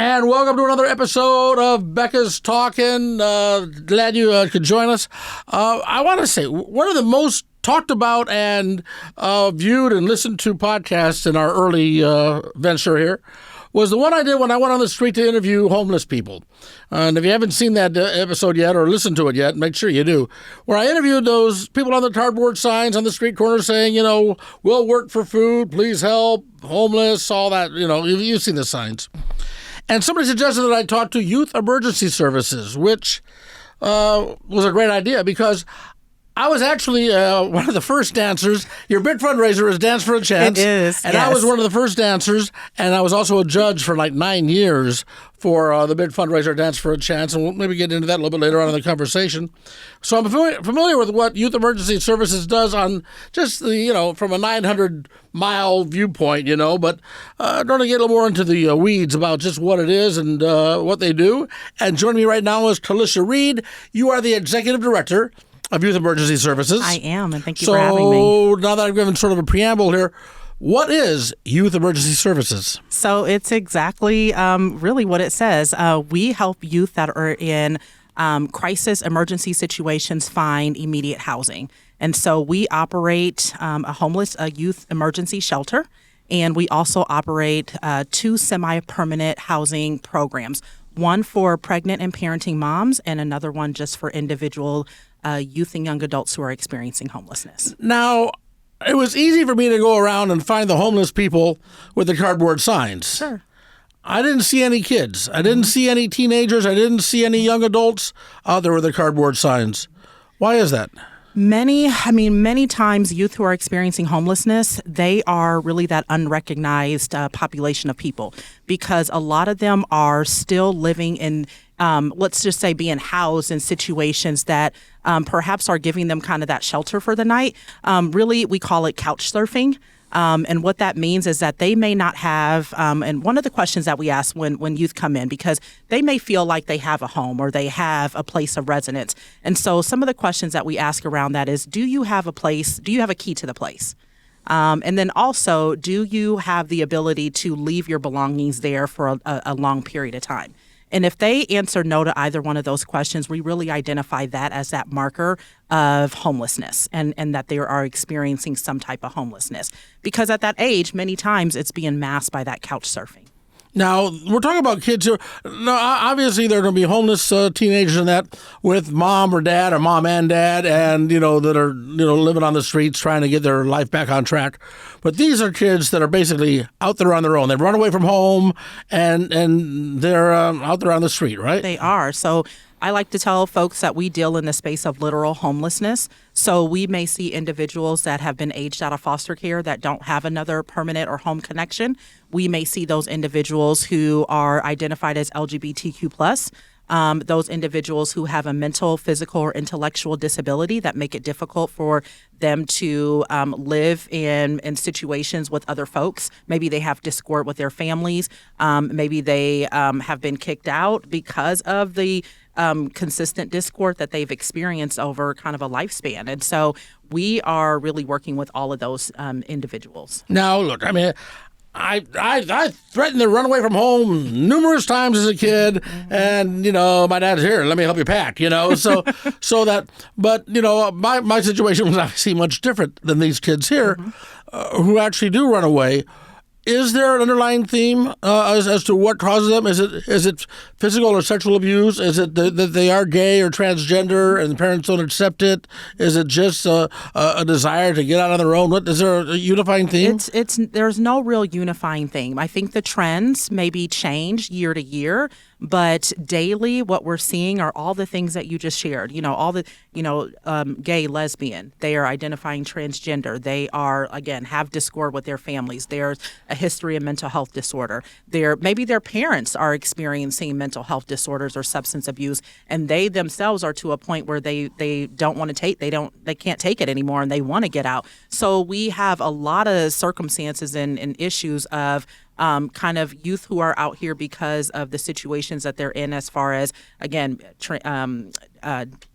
And welcome to another episode of Becca's Talking. Glad you could join us. I want to say, one of the most talked about and viewed and listened to podcasts in our early venture here was the one I did when I went on the street to interview homeless people. And if you haven't seen that episode yet or listened to it yet, make sure you do. Where I interviewed those people on the cardboard signs on the street corner saying, we'll work for food, please help, homeless, all that, you've seen the signs. And somebody suggested that I talk to Youth Emergency Services, which was a great idea because I was actually one of the first dancers. Your big fundraiser is Dance for a Chance. It is, And yes. I was one of the first dancers, and I was also a judge for like 9 years for the big fundraiser Dance for a Chance, and we'll maybe get into that a little bit later on in the conversation. So I'm familiar with what Youth Emergency Services does on just the, from a 900-mile viewpoint, but I'm going to get a little more into the weeds about just what it is and what they do. And joining me right now is Kalisha Reed. You are the Executive Director of Youth Emergency Services. I am, and thank you for having me. So now that I've given sort of a preamble here, what is Youth Emergency Services? So it's exactly really what it says. We help youth that are in crisis emergency situations find immediate housing. And so we operate a youth emergency shelter, and we also operate 2 semi-permanent housing programs, one for pregnant and parenting moms and another one just for individual youth and young adults who are experiencing homelessness. Now, it was easy for me to go around and find the homeless people with the cardboard signs. Sure. I didn't see any kids. I didn't see any teenagers. I didn't see any young adults out there with the cardboard signs. Why is that? Many times youth who are experiencing homelessness, they are really that unrecognized population of people because a lot of them are still living in, let's just say, being housed in situations that perhaps are giving them kind of that shelter for the night. Really, we call it couch surfing. And what that means is that they may not have, and one of the questions that we ask when youth come in, because they may feel like they have a home or they have a place of residence. And so some of the questions that we ask around that is, do you have a key to the place? And then also, do you have the ability to leave your belongings there for a long period of time? And if they answer no to either one of those questions, we really identify that as that marker of homelessness and that they are experiencing some type of homelessness. Because at that age, many times it's being masked by that couch surfing. Now, we're talking about kids who, obviously they're going to be homeless teenagers and that with mom or dad or mom and dad and, that are, living on the streets trying to get their life back on track. But these are kids that are basically out there on their own. They've run away from home and they're out there on the street, right? They are. So I like to tell folks that we deal in the space of literal homelessness. So we may see individuals that have been aged out of foster care that don't have another permanent or home connection. We may see those individuals who are identified as LGBTQ+, those individuals who have a mental, physical, or intellectual disability that make it difficult for them to live in situations with other folks. Maybe they have discord with their families. Maybe they have been kicked out because of the consistent discord that they've experienced over kind of a lifespan. And so we are really working with all of those individuals. Now, look, I threatened to run away from home numerous times as a kid, and my dad's here. Let me help you pack. So but my situation was obviously much different than these kids here, who actually do run away. Is there an underlying theme as to what causes them? Is it physical or sexual abuse? Is it that they are gay or transgender and the parents don't accept it? Is it just a desire to get out on their own? Is there a unifying theme? There's no real unifying theme. I think the trends maybe change year to year, but daily what we're seeing are all the things that you just shared. All the gay, lesbian. They are identifying transgender. They are, again, have discord with their families. There's a history of mental health disorder. Maybe their parents are experiencing mental health disorders or substance abuse, and they themselves are to a point where they don't want to they can't take it anymore, and they want to get out. So we have a lot of circumstances and issues of kind of youth who are out here because of the situations that they're in, as far as, again,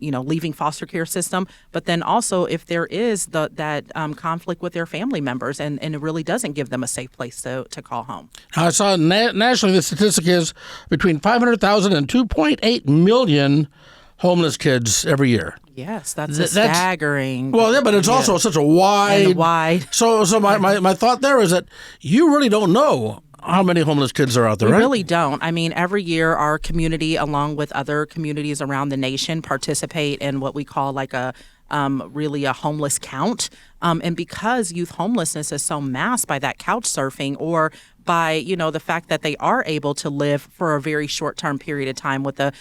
leaving foster care system, but then also if there is that conflict with their family members, and it really doesn't give them a safe place to call home. I saw nationally the statistic is between 500,000 and 2.8 million homeless kids every year. Yes, that's staggering. Well, yeah, but it's also such a wide. So my thought there is that you really don't know how many homeless kids are out there, We right? really don't. I mean, every year our community, along with other communities around the nation, participate in what we call like really a homeless count. And because youth homelessness is so masked by that couch surfing, or by, the fact that they are able to live for a very short-term period of time with a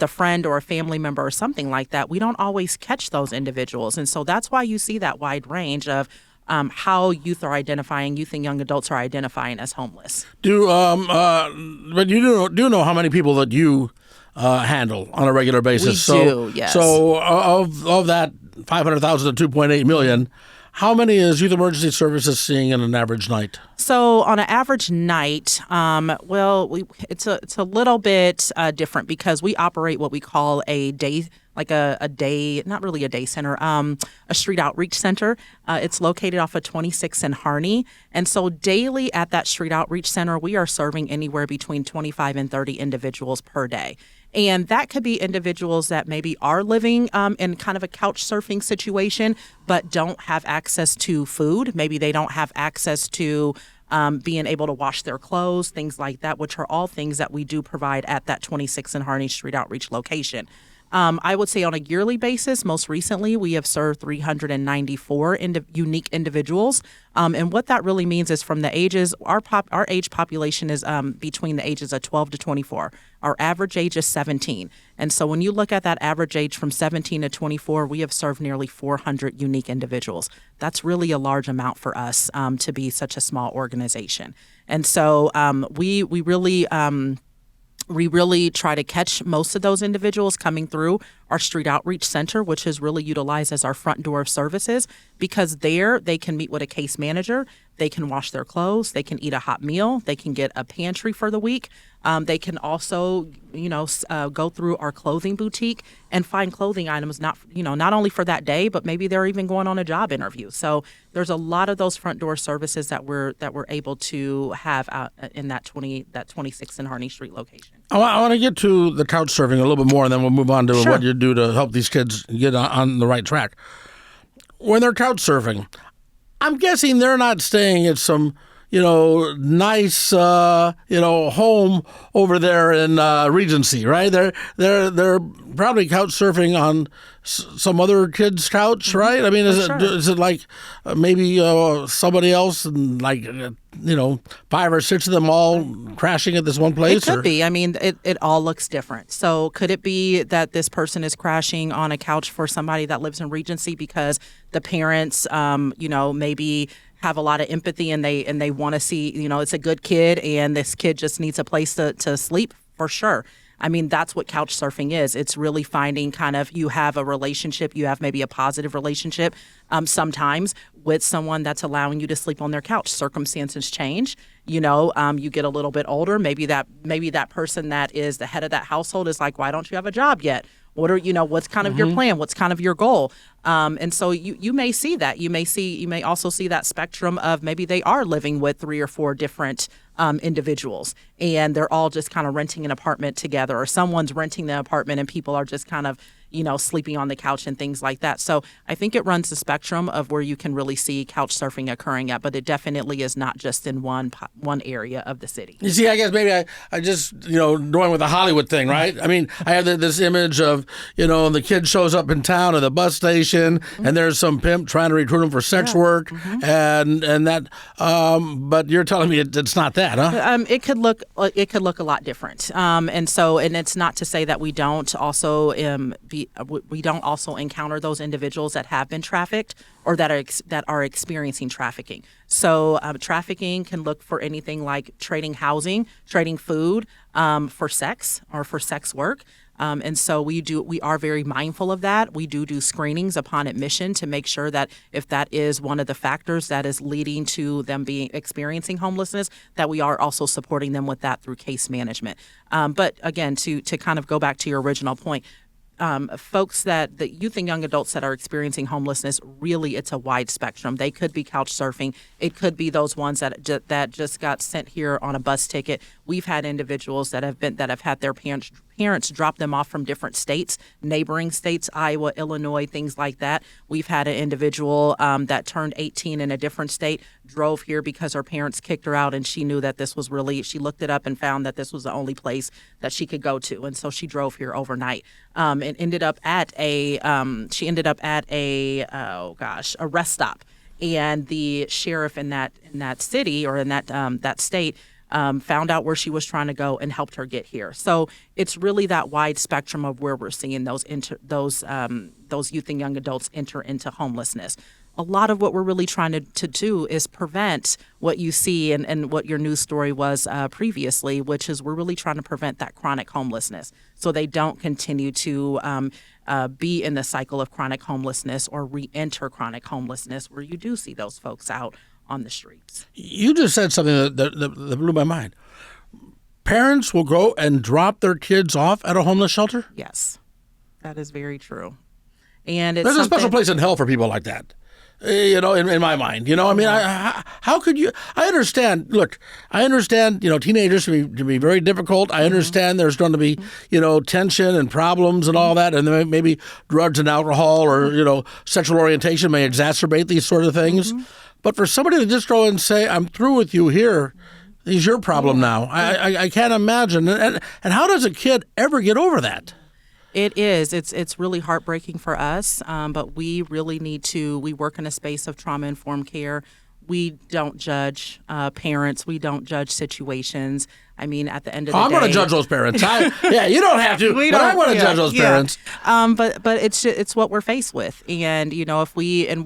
friend or a family member or something like that, we don't always catch those individuals. And so that's why you see that wide range of how youth and young adults are identifying as homeless. But you do know how many people that you handle on a regular basis. We do, yes. So of that 500,000 to 2.8 million, how many is Youth Emergency Services seeing in an average night? So on an average night, it's a little bit different because we operate what we call a day, not really a day center, a street outreach center. It's located off of 26th and Harney. And so daily at that street outreach center, we are serving anywhere between 25 and 30 individuals per day. And that could be individuals that maybe are living in kind of a couch surfing situation, but don't have access to food. Maybe they don't have access to being able to wash their clothes, things like that, which are all things that we do provide at that 26th and Harney Street Outreach location. I would say on a yearly basis, most recently, we have served 394 unique individuals. And what that really means is from the ages, our age population is between the ages of 12 to 24. Our average age is 17. And so when you look at that average age from 17 to 24, we have served nearly 400 unique individuals. That's really a large amount for us to be such a small organization. And so we really try to catch most of those individuals coming through our street outreach center, which is really utilized as our front door of services, because there they can meet with a case manager, they can wash their clothes, they can eat a hot meal, they can get a pantry for the week. They can also, go through our clothing boutique and find clothing items not only for that day, but maybe they're even going on a job interview. So there's a lot of those front door services that we're able to have out in that 26th and Harney Street location. I want to get to the couch surfing a little bit more, and then we'll move on to what you do to help these kids get on the right track. When they're couch surfing, I'm guessing they're not staying at some nice home over there in Regency, right? They're probably couch surfing on some other kid's couch, right? I mean, is it like maybe somebody else and 5 or 6 of them all crashing at this one place? It could be. I mean, it all looks different. So could it be that this person is crashing on a couch for somebody that lives in Regency because the parents, maybe have a lot of empathy and they want to see, it's a good kid and this kid just needs a place to sleep? For sure. I mean, that's what couch surfing is. It's really finding kind of, you have a relationship, you have maybe a positive relationship sometimes with someone that's allowing you to sleep on their couch. Circumstances change. You get a little bit older. Maybe that person that is the head of that household is like, why don't you have a job yet? What's kind of your plan? What's kind of your goal? And so you may see that. You may also see that spectrum of maybe they are living with 3 or 4 different individuals, and they're all just kind of renting an apartment together, or someone's renting the apartment and people are just kind of, sleeping on the couch and things like that. So I think it runs the spectrum of where you can really see couch surfing occurring at, but it definitely is not just in one area of the city. You see, I guess maybe I just, going with the Hollywood thing, right? I mean, I have this image of, the kid shows up in town at the bus station and there's some pimp trying to recruit him for sex work and that, but you're telling me it's not that, huh? It could look a lot different. And it's not to say that we don't also encounter those individuals that have been trafficked or that are experiencing trafficking. So trafficking can look for anything like trading housing, trading food for sex or for sex work. And so we are very mindful of that. We do screenings upon admission to make sure that if that is one of the factors that is leading to them experiencing homelessness, that we are also supporting them with that through case management. But again, to kind of go back to your original point, folks the youth and young adults that are experiencing homelessness, really it's a wide spectrum. They could be couch surfing. It could be those ones that just got sent here on a bus ticket. We've had individuals that have had their parents drop them off from different states, neighboring states, Iowa, Illinois, things like that. We've had an individual that turned 18 in a different state, drove here because her parents kicked her out, and she knew that she looked it up and found that this was the only place that she could go to, and so she drove here overnight. And ended up at a rest stop, and the sheriff in that city or in that state found out where she was trying to go and helped her get here. So it's really that wide spectrum of where we're seeing those youth and young adults enter into homelessness. A lot of what we're really trying to do is prevent what you see and what your news story was previously, which is we're really trying to prevent that chronic homelessness so they don't continue to be in the cycle of chronic homelessness or re-enter chronic homelessness where you do see those folks out on the streets. You just said something that blew my mind. Parents will go and drop their kids off at a homeless shelter? Yes, that is very true. And there's a special place in hell for people like that. In my mind, I mean, how could you? I understand. Look, I understand. Teenagers can be very difficult. I understand there's going to be, tension and problems and all that, and then maybe drugs and alcohol or sexual orientation may exacerbate these sort of things. But for somebody to just go and say, "I'm through with you here," is your problem now. I can't imagine. And how does a kid ever get over that? It is. It's really heartbreaking for us, but we really need to. We work in a space of trauma-informed care. We don't judge parents. We don't judge situations. I mean, at the end of the day, I'm going to judge those parents. You don't have to, but I want to judge those parents. But it's what we're faced with, and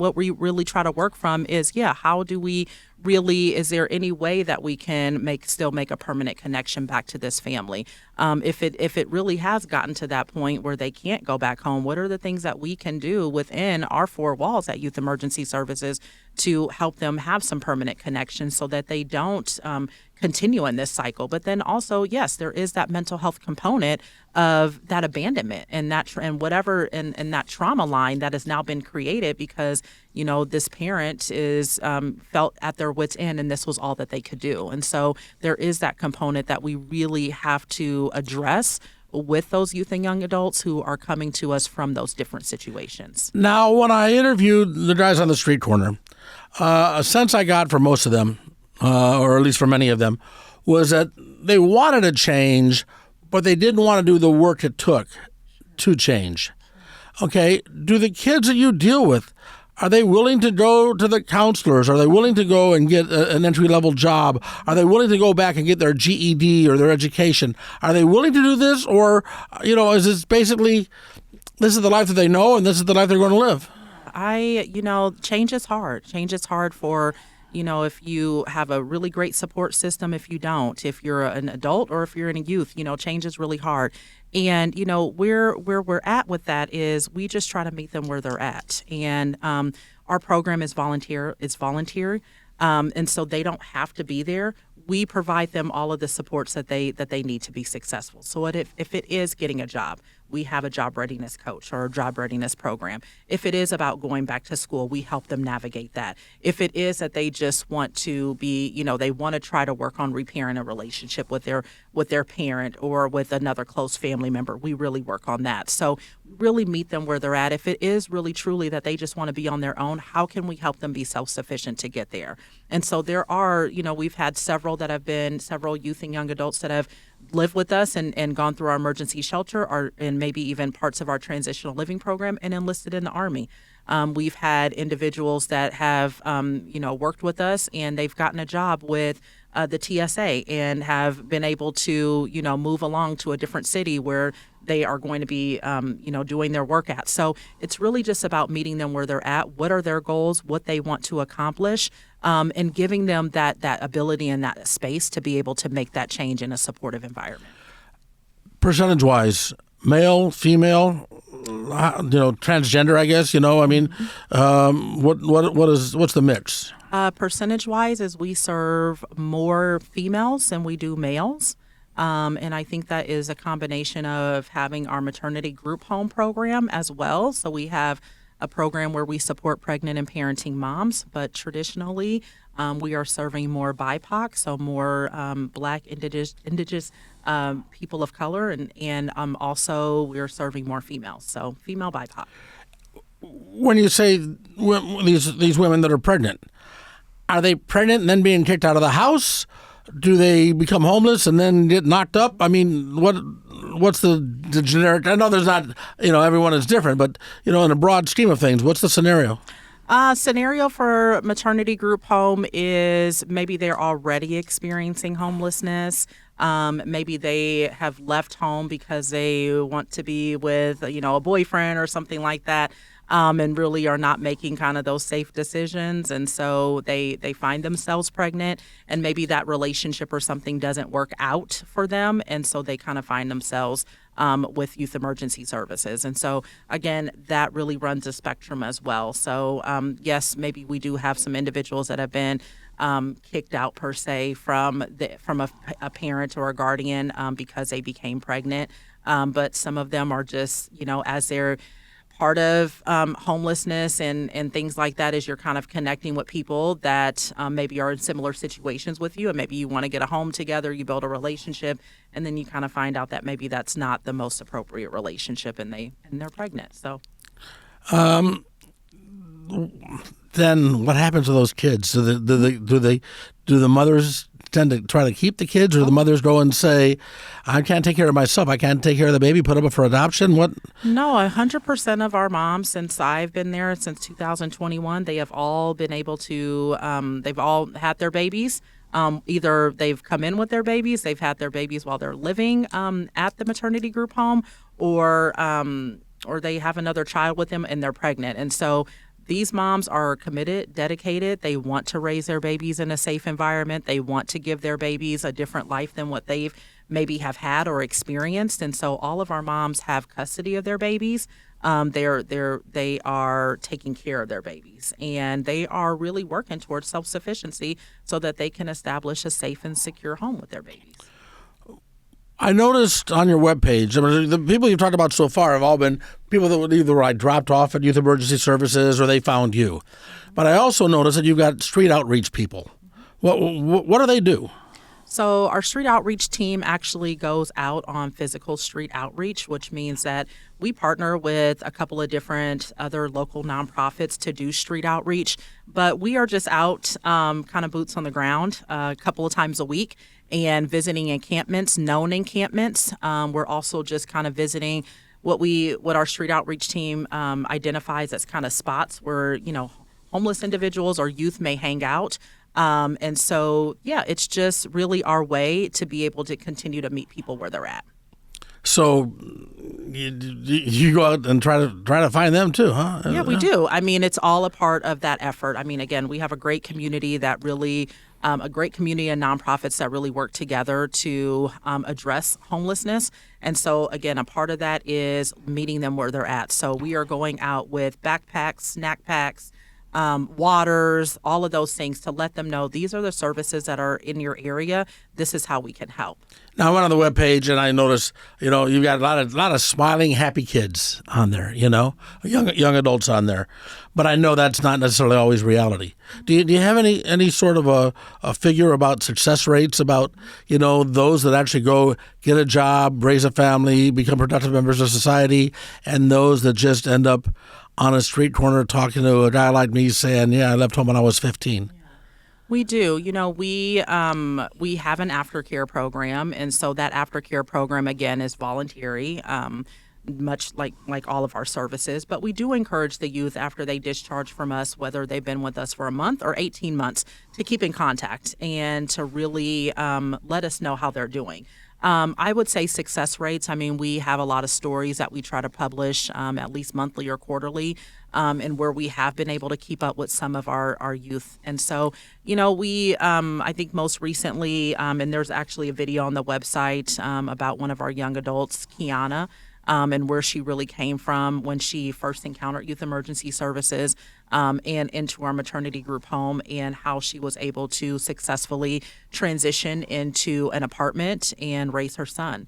what we really try to work from is how do we really, is there any way that we can still make a permanent connection back to this family? If it really has gotten to that point where they can't go back home, what are the things that we can do within our four walls at Youth Emergency Services to help them have some permanent connection so that they don't continue in this cycle? But then also, yes, there is that mental health component of that abandonment and that that trauma line that has now been created because this parent is felt at their wits' end and this was all that they could do. And so there is that component that we really have to address with those youth and young adults who are coming to us from those different situations. Now, when I interviewed the guys on the street corner, a sense I got from most of them, or at least from many of them, was that they wanted to change, but they didn't want to do the work it took to change. Okay, do the kids that you deal with, are they willing to go to the counselors? Are they willing to go and get an entry-level job? Are they willing to go back and get their GED or their education? Are they willing to do this? Or, is this basically, this is the life that they know and this is the life they're going to live? Change is hard. Change is hard for, if you have a really great support system, if you don't, if you're an adult or if you're in a youth, change is really hard. And, where we're at with that is we just try to meet them where they're at. And our program is volunteer. It's voluntary. And so they don't have to be there. We provide them all of the supports that they need to be successful. So if it is getting a job, we have a job readiness coach or a job readiness program. If it is about going back to school, we help them navigate that. If it is that they just want to be, they want to try to work on repairing a relationship with their parent or with another close family member, we really work on that. So really meet them where they're at. If it is really truly that they just want to be on their own, how can we help them be self-sufficient to get there? And so there are, we've had several youth and young adults that have lived with us and gone through our emergency shelter and maybe even parts of our transitional living program and enlisted in the Army. We've had individuals that have, worked with us and they've gotten a job with the TSA and have been able to, move along to a different city where they are going to be, doing their work at. So it's really just about meeting them where they're at. What are their goals? What they want to accomplish? And giving them that ability and that space to be able to make that change in a supportive environment. Percentage-wise, male, female, transgender, I guess, I mean, what's the mix? Percentage-wise, is we serve more females than we do males. And I think that is a combination of having our maternity group home program as well. So we have a program where we support pregnant and parenting moms, but traditionally we are serving more BIPOC, so more Black, Indigenous people of color, and also we're serving more females, so female BIPOC. When you say these women that are pregnant, are they pregnant and then being kicked out of the house? Do they become homeless and then get knocked up? I mean, what's the generic? I know there's not, everyone is different, but, in a broad scheme of things, what's the scenario? Scenario for maternity group home is maybe they're already experiencing homelessness. Maybe they have left home because they want to be with, a boyfriend or something like that. And really are not making kind of those safe decisions. And so they find themselves pregnant, and maybe that relationship or something doesn't work out for them. And so they kind of find themselves with youth emergency services. And so, again, that really runs a spectrum as well. So, yes, maybe we do have some individuals that have been kicked out, per se, from a parent or a guardian because they became pregnant. But some of them are just, as they're part of homelessness and things like that, is you're kind of connecting with people that maybe are in similar situations with you, and maybe you want to get a home together, you build a relationship, and then you kind of find out that maybe that's not the most appropriate relationship, and they're pregnant. So then what happens to those kids? Do the mothers tend to try to keep the kids, or the mothers go and say, I can't take care of myself, I can't take care of the baby, put them up for adoption? What? No, 100% of our moms, since I've been there since 2021, they have all been able to, they've all had their babies. Either they've come in with their babies, they've had their babies while they're living at the maternity group home, or they have another child with them and they're pregnant. And so these moms are committed, dedicated. They want to raise their babies in a safe environment. They want to give their babies a different life than what they've maybe have had or experienced. And so all of our moms have custody of their babies. They are taking care of their babies, and they are really working towards self-sufficiency so that they can establish a safe and secure home with their babies. I noticed on your webpage, the people you've talked about so far have all been people that were either dropped off at Youth Emergency Services or they found you. But I also noticed that you've got street outreach people. What do they do? So our street outreach team actually goes out on physical street outreach, which means that we partner with a couple of different other local nonprofits to do street outreach. But we are just out kind of boots on the ground a couple of times a week and visiting encampments, known encampments. We're also just kind of visiting what our street outreach team identifies as kind of spots where, homeless individuals or youth may hang out. And so, it's just really our way to be able to continue to meet people where they're at. So you go out and try to find them too, huh? Yeah, we do. I mean, it's all a part of that effort. I mean, again, we have a great community that really, a great community of nonprofits that really work together to address homelessness. And so, again, a part of that is meeting them where they're at. So we are going out with backpacks, snack packs, waters, all of those things to let them know these are the services that are in your area. This is how we can help. Now, I went on the webpage and I noticed, you've got a lot of smiling, happy kids on there, young adults on there. But I know that's not necessarily always reality. Do you have any sort of a figure about success rates, about, those that actually go get a job, raise a family, become productive members of society, and those that just end up on a street corner talking to a guy like me saying, yeah, I left home when I was 15? We do. We have an aftercare program, and so that aftercare program, again, is voluntary, much like all of our services. But we do encourage the youth after they discharge from us, whether they've been with us for a month or 18 months, to keep in contact and to really let us know how they're doing. I would say success rates. I mean, we have a lot of stories that we try to publish at least monthly or quarterly, and where we have been able to keep up with some of our youth. And so, we, I think most recently, and there's actually a video on the website about one of our young adults, Kiana. and where she really came from when she first encountered Youth Emergency Services and into our maternity group home, and how she was able to successfully transition into an apartment and raise her son.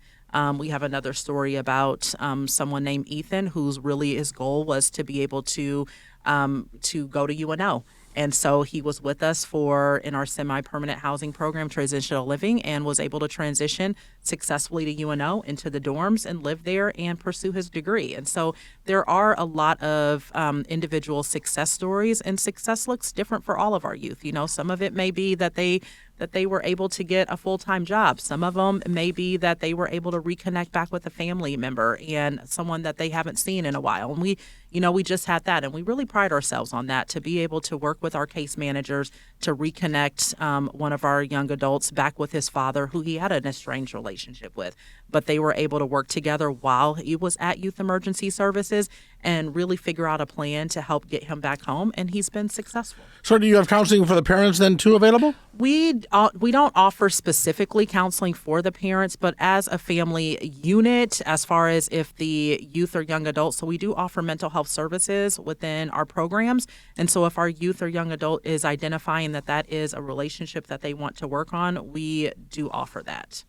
We have another story about someone named Ethan, whose really his goal was to be able to go to UNO. And so he was with us in our semi-permanent housing program, transitional living, and was able to transition successfully to UNO into the dorms and live there and pursue his degree. And so there are a lot of individual success stories, and success looks different for all of our youth. Some of it may be that they were able to get a full-time job. Some of them may be that they were able to reconnect back with a family member and someone that they haven't seen in a while. And we just had that, and we really pride ourselves on that, to be able to work with our case managers to reconnect one of our young adults back with his father, who he had an estranged relationship with. But they were able to work together while he was at Youth Emergency Services and really figure out a plan to help get him back home, and he's been successful. So do you have counseling for the parents then too available? We don't offer specifically counseling for the parents, but as a family unit, as far as if the youth or young adults, so we do offer mental health services within our programs. And so if our youth or young adult is identifying that is a relationship that they want to work on, we do offer that.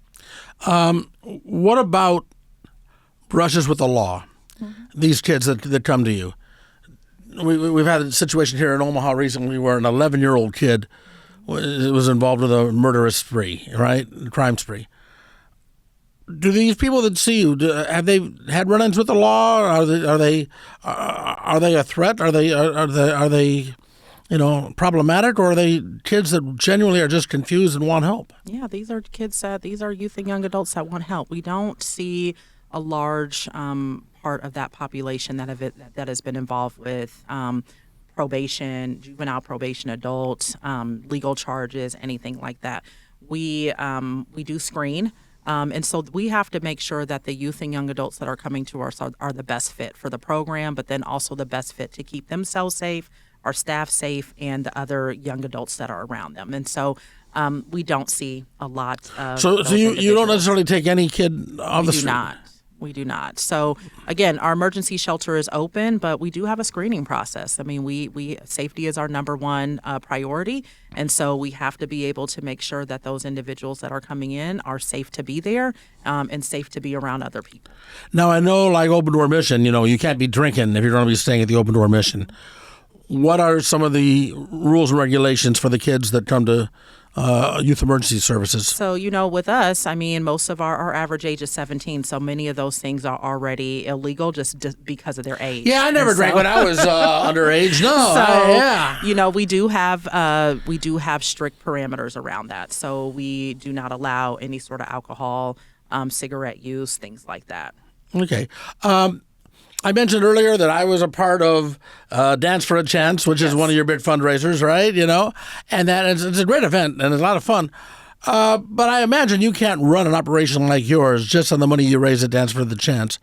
What about brushes with the law? Mm-hmm. These kids that come to you. We've had a situation here in Omaha recently where an 11-year-old kid was involved with a murderous spree, right? Crime spree. Do these people that see you, have they had run-ins with the law? Are they a threat? Are they problematic, or are they kids that genuinely are just confused and want help? Yeah, these are kids these are youth and young adults that want help. We don't see a large part of that population that has been involved with probation, juvenile probation, adult, legal charges, anything like that. We do screen. And so we have to make sure that the youth and young adults that are coming to us are the best fit for the program, but then also the best fit to keep themselves safe, our staff safe, and the other young adults that are around them. And so we don't see a lot of So you don't necessarily take any kid off the street? We do not. So again, our emergency shelter is open, but we do have a screening process. I mean, we safety is our number one priority, and so we have to be able to make sure that those individuals that are coming in are safe to be there and safe to be around other people. Now, I know, like Open Door Mission, you can't be drinking if you're going to be staying at the Open Door Mission. What are some of the rules and regulations for the kids that come to Youth Emergency Services? So, with us, I mean, most of our average age is 17, so many of those things are already illegal just because of their age. Yeah, I never drank when I was underage. No, we do have strict parameters around that. So we do not allow any sort of alcohol, cigarette use, things like that. Okay. I mentioned earlier that I was a part of Dance for a Chance, which is one of your big fundraisers, right? And that it's a great event and it's a lot of fun. But I imagine you can't run an operation like yours just on the money you raise at Dance for the Chance.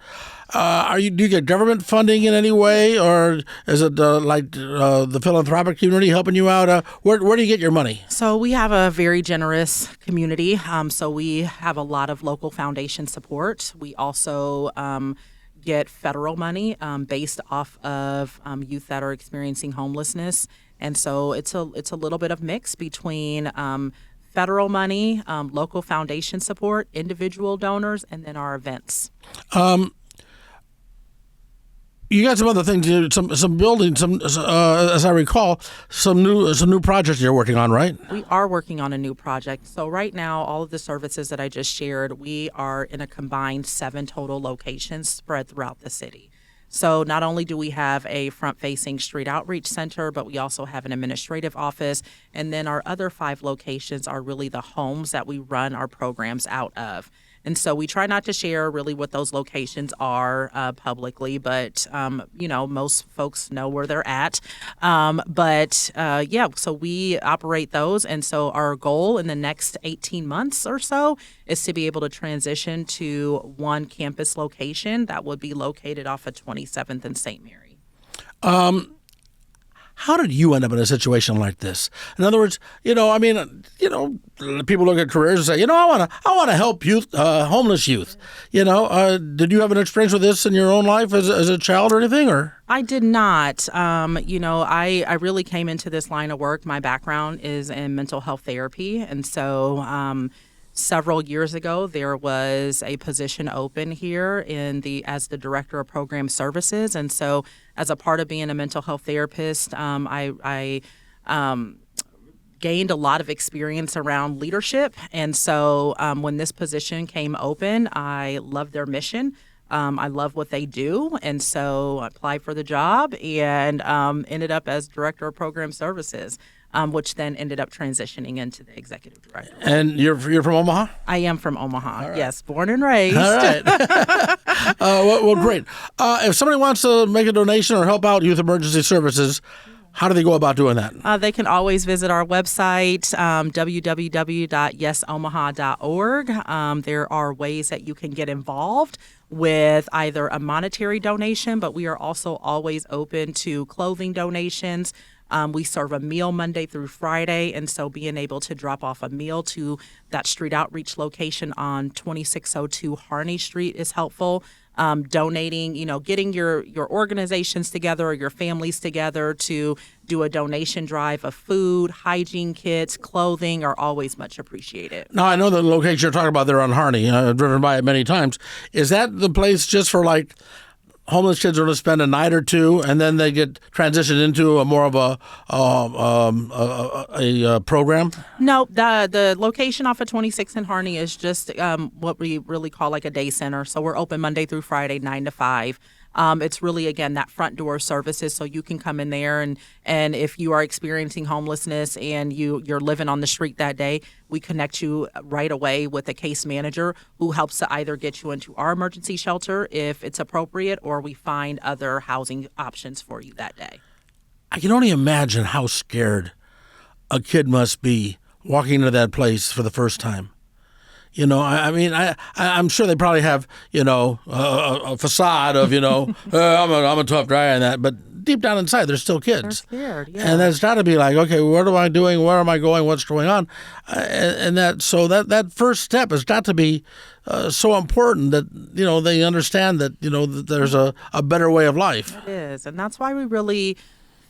Do you get government funding in any way, or is it the philanthropic community helping you out? Where do you get your money? So we have a very generous community. So we have a lot of local foundation support. We also get federal money based off of youth that are experiencing homelessness, and so it's a little bit of mix between federal money, local foundation support, individual donors, and then our events. You got some other things, some building, as I recall, some new projects you're working on, right? We are working on a new project. So right now, all of the services that I just shared, we are in a combined 7 total locations spread throughout the city. So not only do we have a front-facing street outreach center, but we also have an administrative office. And then our other 5 locations are really the homes that we run our programs out of. And so we try not to share really what those locations are publicly, but, most folks know where they're at. So we operate those. And so our goal in the next 18 months or so is to be able to transition to one campus location that would be located off of 27th and St. Mary. how did you end up in a situation like this? In other words, people look at careers and say, I want to help youth, homeless youth. Did you have an experience with this in your own life as a child or anything, or? I did not. I really came into this line of work. My background is in mental health therapy. And so several years ago, there was a position open here as the director of program services. And so as a part of being a mental health therapist, I gained a lot of experience around leadership. And so when this position came open, I loved their mission. I love what they do, and so I applied for the job and ended up as director of program services, which then ended up transitioning into the executive director. And you're from Omaha? I am from Omaha. Right. Yes, born and raised. All right. Well, great. If somebody wants to make a donation or help out Youth Emergency Services, how do they go about doing that? They can always visit our website, www.yesomaha.org. There are ways that you can get involved with either a monetary donation, but we are also always open to clothing donations. We serve a meal Monday through Friday, and so being able to drop off a meal to that street outreach location on 2602 Harney Street is helpful. Donating, getting your organizations together or your families together to do a donation drive of food, hygiene kits, clothing are always much appreciated. Now, I know the location you're talking about there on Harney. I've driven by it many times. Is that the place just for like homeless kids are to spend a night or two, and then they get transitioned into a more of a program? No, the location off of 26 in Harney is just what we really call like a day center. So we're open Monday through Friday, 9 to 5. It's really, again, that front door services, so you can come in there and if you are experiencing homelessness and you're living on the street that day, we connect you right away with a case manager who helps to either get you into our emergency shelter if it's appropriate, or we find other housing options for you that day. I can only imagine how scared a kid must be walking into that place for the first time. I'm sure they probably have, a facade of, I'm a tough guy and that, but deep down inside, they're still kids. They're scared, yeah. And that's got to be like, okay, what am I doing? Where am I going? What's going on? That first step has got to be so important that, they understand that, that there's a better way of life. It is. And that's why we really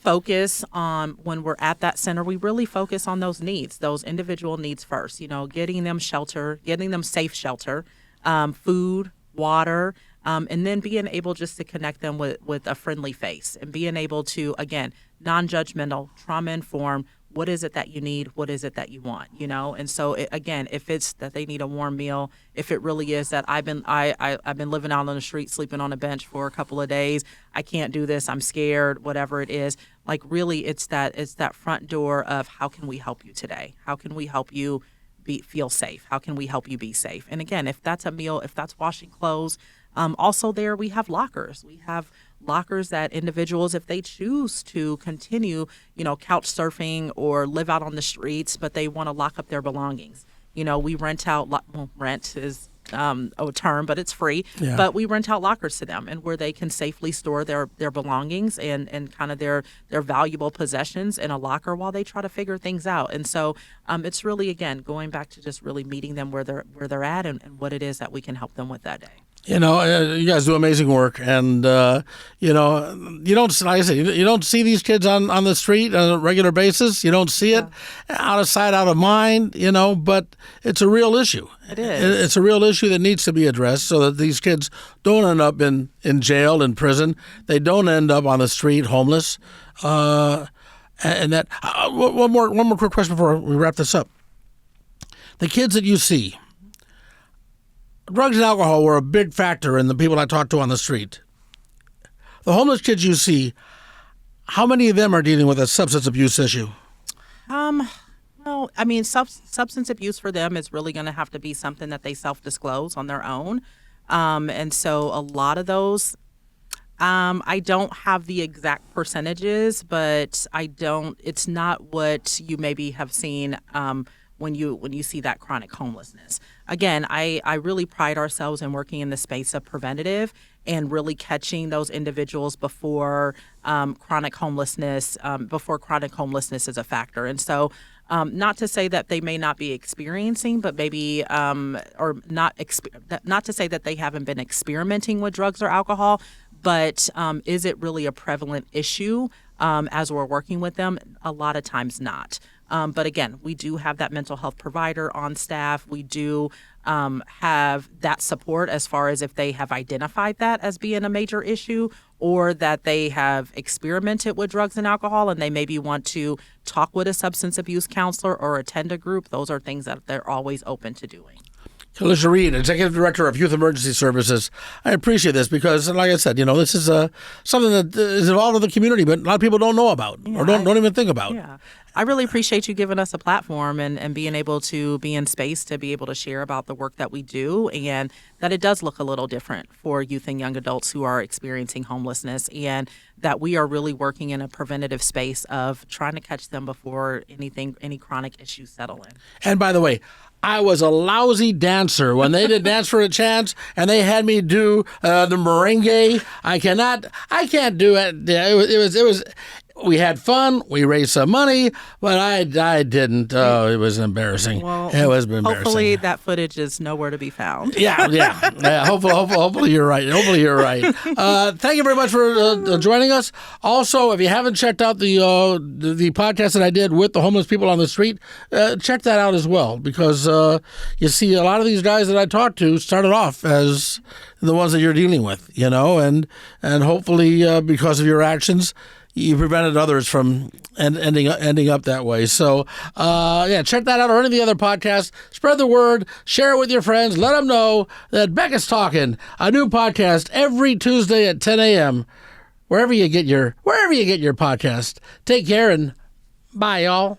focus on, when we're at that center, we really focus on those needs, those individual needs first, getting them shelter, getting them safe shelter, food, water, and then being able just to connect them with a friendly face and being able to, again, non-judgmental, trauma-informed. What is it that you need? What is it that you want? And so again, if it's that they need a warm meal, if it really is that I've been living out on the street, sleeping on a bench for a couple of days, I can't do this, I'm scared, whatever it is. Like really, it's that front door of how can we help you today? How can we help you feel safe? How can we help you be safe? And again, if that's a meal, if that's washing clothes, also there we have lockers. We have lockers that individuals, if they choose to continue, couch surfing or live out on the streets, but they want to lock up their belongings. We rent out, rent is a term, but it's free. Yeah. But we rent out lockers to them, and where they can safely store their belongings and kind of their valuable possessions in a locker while they try to figure things out. And so it's really, again, going back to just really meeting them where they're at and what it is that we can help them with that day. You guys do amazing work, and you don't, like I say, you don't see these kids on the street on a regular basis. You don't see it out of sight, out of mind. But it's a real issue. It is. It's a real issue that needs to be addressed, so that these kids don't end up in jail, in prison. They don't end up on the street, homeless. And that one more quick question before we wrap this up. The kids that you see. Drugs and alcohol were a big factor in the people I talked to on the street. The homeless kids you see, how many of them are dealing with a substance abuse issue? Well, I mean, substance abuse for them is really going to have to be something that they self-disclose on their own. And so a lot of those, I don't have the exact percentages, but it's not what you maybe have seen when you see that chronic homelessness. again, I really pride ourselves in working in the space of preventative and really catching those individuals before chronic homelessness is a factor. And so not to say that they may not be experiencing, but maybe, not to say that they haven't been experimenting with drugs or alcohol, but is it really a prevalent issue as we're working with them? A lot of times not. But again, we do have that mental health provider on staff. We do have that support as far as if they have identified that as being a major issue or that they have experimented with drugs and alcohol and they maybe want to talk with a substance abuse counselor or attend a group. Those are things that they're always open to doing. Kalisha Reed, Executive Director of Youth Emergency Services. I appreciate this because, like I said, this is something that is involved in the community, but a lot of people don't know about or don't even think about. Yeah. I really appreciate you giving us a platform and being able to be in space to be able to share about the work that we do and that it does look a little different for youth and young adults who are experiencing homelessness and that we are really working in a preventative space of trying to catch them before any chronic issues settle in. And by the way, I was a lousy dancer when they did Dance for a Chance, and they had me do the merengue. I can't do it. It was. We had fun. We raised some money, but I didn't. It was embarrassing. Well, it was embarrassing. Hopefully, that footage is nowhere to be found. Yeah. Hopefully, you're right. Thank you very much for joining us. Also, if you haven't checked out the podcast that I did with the homeless people on the street, check that out as well because you see a lot of these guys that I talked to started off as the ones that you're dealing with, and hopefully because of your actions, you prevented others from ending up that way. So, check that out or any of the other podcasts. Spread the word. Share it with your friends. Let them know that Becca's Talking, a new podcast every Tuesday at 10 a.m. Wherever you get your podcast. Take care and bye, y'all.